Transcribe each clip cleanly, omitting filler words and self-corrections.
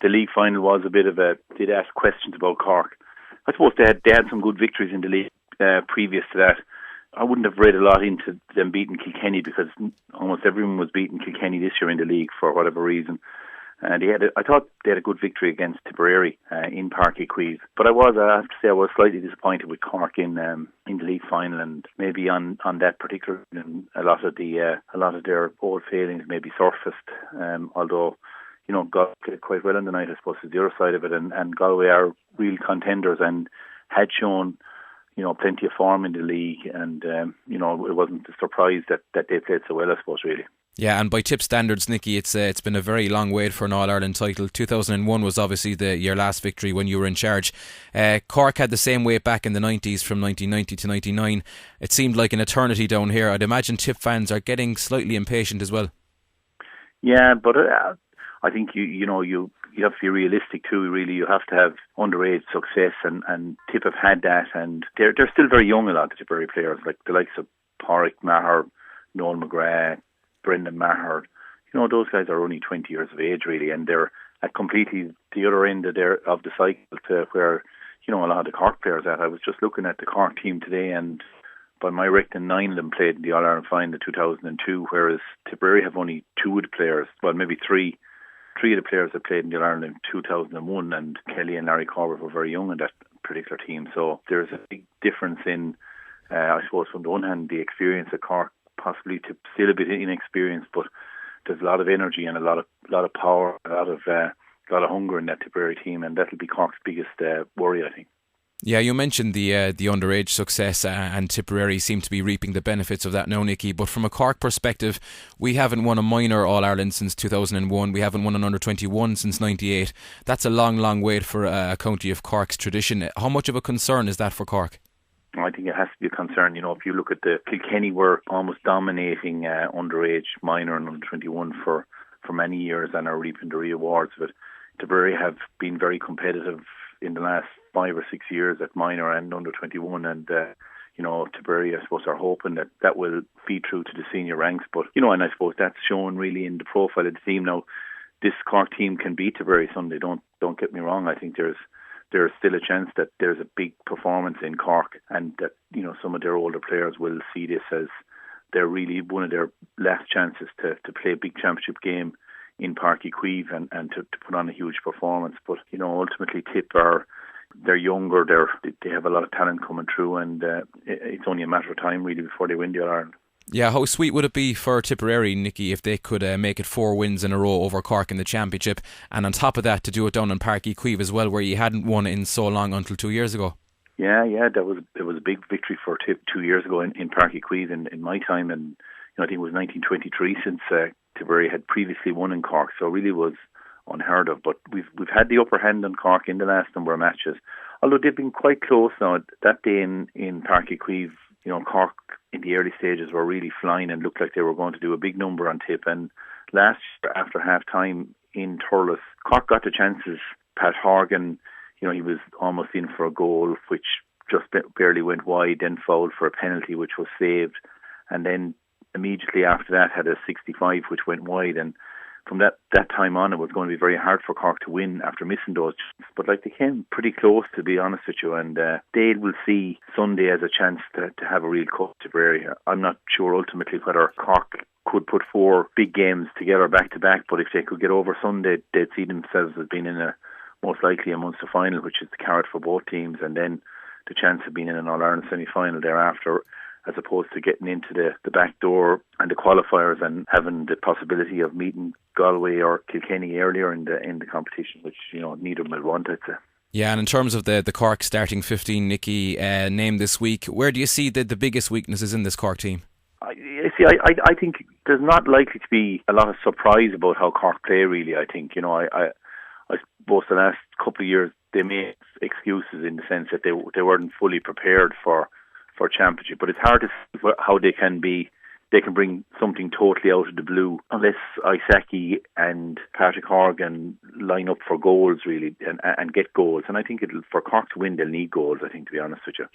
the league final was a bit of did ask questions about Cork. I suppose they had some good victories in the league previous to that. I wouldn't have read a lot into them beating Kilkenny because almost everyone was beating Kilkenny this year in the league for whatever reason. And I thought they had a good victory against Tipperary in Pairc Ui Chaoimh. But I have to say I was slightly disappointed with Cork in the league final, and maybe on that particular, a lot of their old failings maybe surfaced. Although, Galway played quite well on the night, I suppose, is the other side of it, and Galway are real contenders and had shown, plenty of form in the league, and it wasn't a surprise that they played so well, I suppose, really. Yeah, and by Tip standards, Nicky, it's been a very long wait for an All-Ireland title. 2001 was obviously your last victory when you were in charge. Cork had the same wait back in the 90s from 1990 to 99. It seemed like an eternity down here. I'd imagine Tip fans are getting slightly impatient as well. Yeah, but I think you have to be realistic too. Really, you have to have underage success, and Tip have had that, and they're still very young. A lot of the Tipperary players, like the likes of Pairc, Maher, Noel McGrath, Brendan Maher, those guys are only 20 years of age really, and they're at completely the other end of the cycle to where a lot of the Cork players at. I was just looking at the Cork team today, and by my reckoning 9 of them played in the All-Ireland final in 2002, whereas Tipperary have only 2 of the players, well maybe 3 of the players that played in the All-Ireland in 2001, and Kelly and Larry Corbett were very young in that particular team. So there's a big difference in, I suppose, from the one hand, the experience of Cork, possibly still a bit inexperienced, but there's a lot of energy and a lot of power, a lot of hunger in that Tipperary team, and that'll be Cork's biggest worry, I think. Yeah, you mentioned the underage success, and Tipperary seem to be reaping the benefits of that now, Nicky. But from a Cork perspective, we haven't won a minor All-Ireland since 2001. We haven't won an under-21 since 98. That's a long, long wait for a county of Cork's tradition. How much of a concern is that for Cork? I think it has to be a concern. If you look at the Kilkenny were almost dominating underage minor and under-21 for many years and are reaping the rewards of it. Tipperary have been very competitive in the last 5 or 6 years at minor and under-21, and Tipperary, I suppose, are hoping that will feed through to the senior ranks. But and I suppose that's shown really in the profile of the team. Now, this Cork team can beat Tipperary Sunday. Don't get me wrong. I think there's still a chance that there's a big performance in Cork, and that some of their older players will see this as they're really one of their last chances to play a big championship game in Pairc Ui Chaoimh and to put on a huge performance. But ultimately Tip they're younger, they have a lot of talent coming through, and it's only a matter of time really before they win the All-Ireland. Yeah, how sweet would it be for Tipperary, Nicky, if they could make it 4 wins in a row over Cork in the Championship, and on top of that to do it down in Pairc Ui Chaoimh as well, where you hadn't won in so long until 2 years ago? Yeah, it was a big victory for Tip 2 years ago in Pairc Ui Chaoimh in my time, and I think it was 1923 since Tipperary had previously won in Cork, so it really was unheard of. But we've had the upper hand on Cork in the last number of matches, although they've been quite close now. That day in Pairc Ui Chaoimh, Cork in the early stages were really flying and looked like they were going to do a big number on Tip. And last year, after half time in Thurles, Cork got the chances. Pat Horgan, he was almost in for a goal, which just barely went wide, then fouled for a penalty, which was saved. And then immediately after that had a 65, which went wide. And from that time on, it was going to be very hard for Cork to win after missing those chances. But they came pretty close, to be honest with you, and Dale will see Sunday as a chance to have a real cut to Tipperary. I'm not sure ultimately whether Cork could put 4 big games together back to back, but if they could get over Sunday, they'd see themselves as being in most likely a Munster final, which is the carrot for both teams, and then the chance of being in an All-Ireland semi-final thereafter, as opposed to getting into the back door and the qualifiers and having the possibility of meeting Galway or Kilkenny earlier in the competition, which neither will want, I'd say. Yeah, and in terms of the Cork starting 15, Nicky, named this week, where do you see the biggest weaknesses in this Cork team? I think there's not likely to be a lot of surprise about how Cork play, really. I think, I suppose the last couple of years they made excuses in the sense that they weren't fully prepared for championship, but it's hard to see how they can be they can bring something totally out of the blue, unless Isaki and Patrick Horgan line up for goals really and get goals. And I think for Cork to win, they'll need goals, I think, to be honest with you.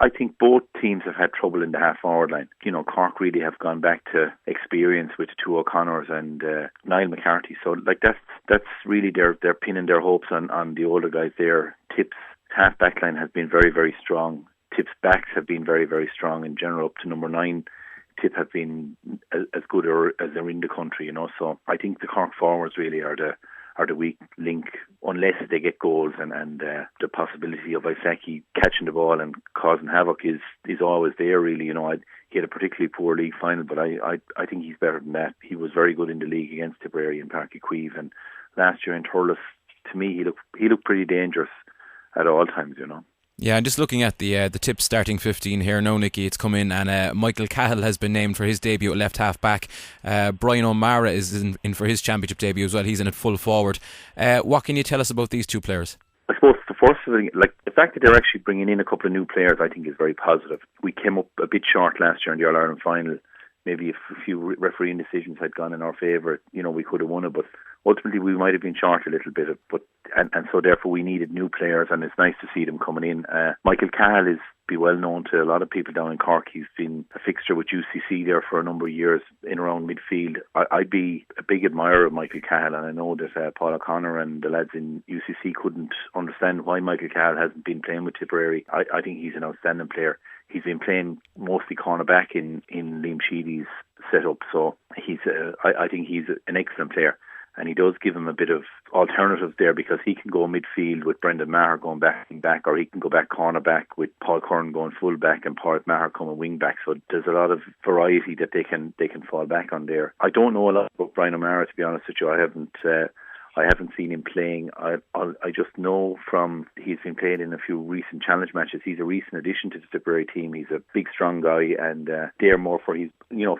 I think both teams have had trouble in the half-forward line. Cork really have gone back to experience with the two O'Connors and Niall McCarthy. So that's really they're pinning their hopes on the older guys there. Tip's half-back line has been very, very strong. Tip's backs have been very, very strong in general. Up to number 9, Tip have been as good as they're in the country, So I think the Cork forwards really are the weak link, unless they get goals, and the possibility of Isaki catching the ball and causing havoc is always there, really. He had a particularly poor league final, but I think he's better than that. He was very good in the league against Tipperary and Pairc Ui Chaoimh, and last year in Thurles, to me, he looked pretty dangerous at all times, Yeah, and just looking at the Tip starting 15 here now, Nicky, it's come in, and Michael Cahill has been named for his debut at left half back. Brian O'Mara is in for his championship debut as well. He's in at full forward. What can you tell us about these two players? I suppose the first thing, the fact that they're actually bringing in a couple of new players, I think is very positive. We came up a bit short last year in the All-Ireland final. Maybe if a few refereeing decisions had gone in our favour, we could have won it, but ultimately we might have been short a little bit. And so therefore we needed new players, and it's nice to see them coming in. Michael Cahill is well known to a lot of people down in Cork. He's been a fixture with UCC there for a number of years in around midfield. I'd be a big admirer of Michael Cahill, and I know that Paul O'Connor and the lads in UCC couldn't understand why Michael Cahill hasn't been playing with Tipperary. I think he's an outstanding player. He's been playing mostly cornerback in Liam Sheedy's setup, so I think he's an excellent player. And he does give him a bit of alternatives there, because he can go midfield with Brendan Maher going back, or he can go back cornerback with Paul Curran going full back and Paul Maher coming wing back. So there's a lot of variety that they can fall back on there. I don't know a lot about Brian O'Mara, to be honest with you. I haven't seen him playing. I just know from he's been playing in a few recent challenge matches. He's a recent addition to the Tipperary team. He's a big, strong guy, and they're more for his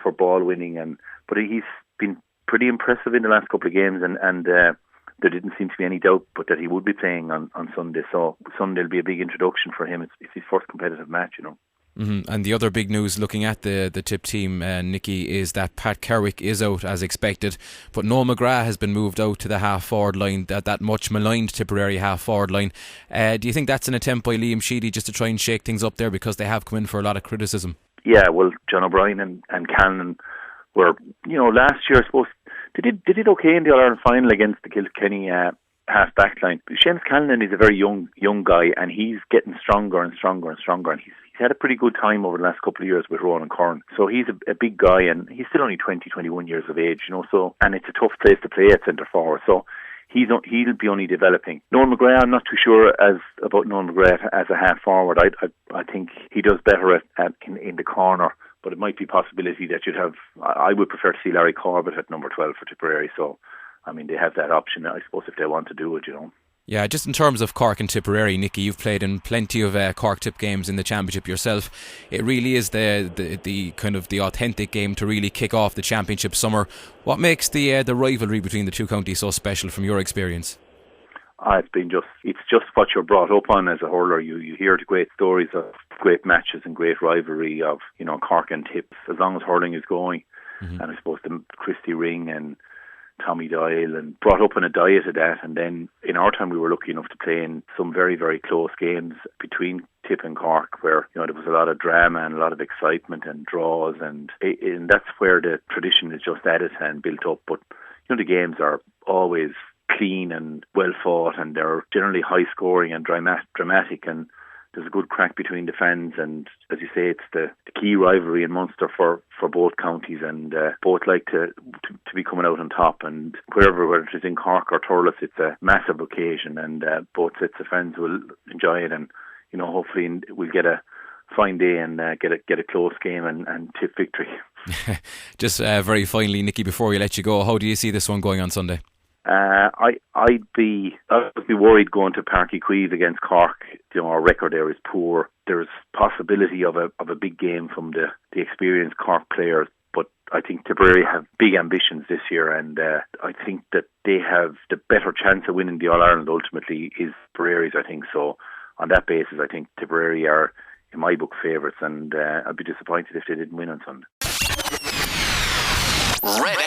for ball winning. But he's been pretty impressive in the last couple of games, and there didn't seem to be any doubt but that he would be playing on Sunday. So Sunday will be a big introduction for him. It's his first competitive match, Mm-hmm. And the other big news looking at the Tip team, Nicky, is that Pat Kerwick is out as expected, but Noel McGrath has been moved out to the half-forward line, that much maligned Tipperary half-forward line. Do you think that's an attempt by Liam Sheedy just to try and shake things up there, because they have come in for a lot of criticism? Yeah, well, John O'Brien and Callan were, last year, I suppose, they did okay in the All-Ireland final against the Kilkenny half-back line. Seamus Callan is a very young guy, and he's getting stronger and stronger and stronger, and he's had a pretty good time over the last couple of years with Ronan Curran. So he's a big guy, and he's still only 20, 21 years of age, so, and it's a tough place to play at centre forward. So he'll be only developing. Noel McGrath, I'm not too sure about Noel McGrath as a half forward. I think he does better in the corner, but it might be a possibility that you'd have. I would prefer to see Larry Corbett at number 12 for Tipperary. So, I mean, they have that option, I suppose, if they want to do it, Yeah, just in terms of Cork and Tipperary, Nicky, you've played in plenty of Cork Tip games in the championship yourself. It really is the kind of the authentic game to really kick off the championship summer. What makes the rivalry between the two counties so special from your experience? It's just what you're brought up on as a hurler. You hear the great stories of great matches and great rivalry of Cork and Tips as long as hurling is going. Mm-hmm. And I suppose the Christy Ring and Tommy Doyle, and brought up in a diet of that. And then in our time we were lucky enough to play in some very, very close games between Tip and Cork, where there was a lot of drama and a lot of excitement and draws, and that's where the tradition is just added and built up. But the games are always clean and well fought, and they're generally high scoring and dramatic, and there's a good crack between the fans. And as you say, it's the key rivalry in Munster for both counties, and both like to be coming out on top. And whether it's in Cork or Thurles, it's a massive occasion, and both sets of fans will enjoy it. And hopefully we'll get a fine day and get a close game and Tip victory. Just very finally, Nicky, before we let you go, how do you see this one going on Sunday? I'd be worried going to Pairc Ui Chaoimh against Cork. Our record there is poor. There's possibility of a big game from the experienced Cork players, but I think Tipperary have big ambitions this year, and I think that they have the better chance of winning the All-Ireland ultimately is Tipperary's, I think. So on that basis, I think Tipperary are, in my book, favourites, and I'd be disappointed if they didn't win on Sunday. Red